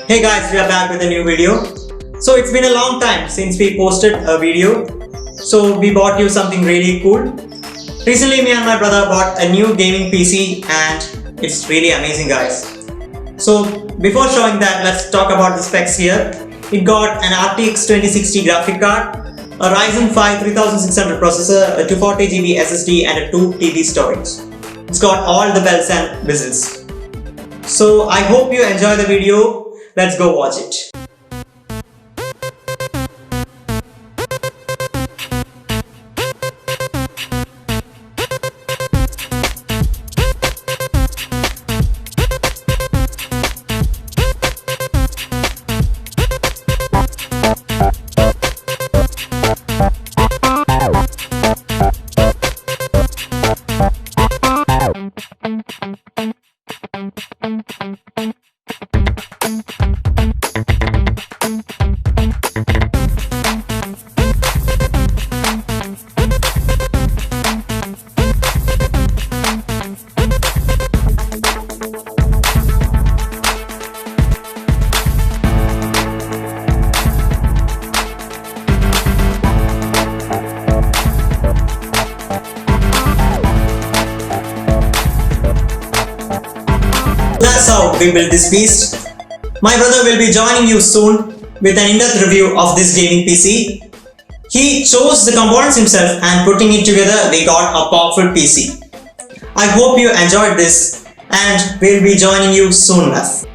Hey guys, we are back with a new video. So it's been a long time since we posted a video. So we bought you something really cool. Recently me and my brother bought a new gaming PC and it's really amazing guys. So before showing that, let's talk about the specs here. It got an RTX 2060 graphic card, a Ryzen 5 3600 processor, a 240GB SSD and a 2TB storage. It's got all the bells and whistles. So I hope you enjoy the video. Let's go watch it. That's how we built this beast. My brother will be joining you soon with an in-depth review of this gaming PC. He chose the components himself and putting it together we got a powerful PC. I hope you enjoyed this and we'll be joining you soon enough.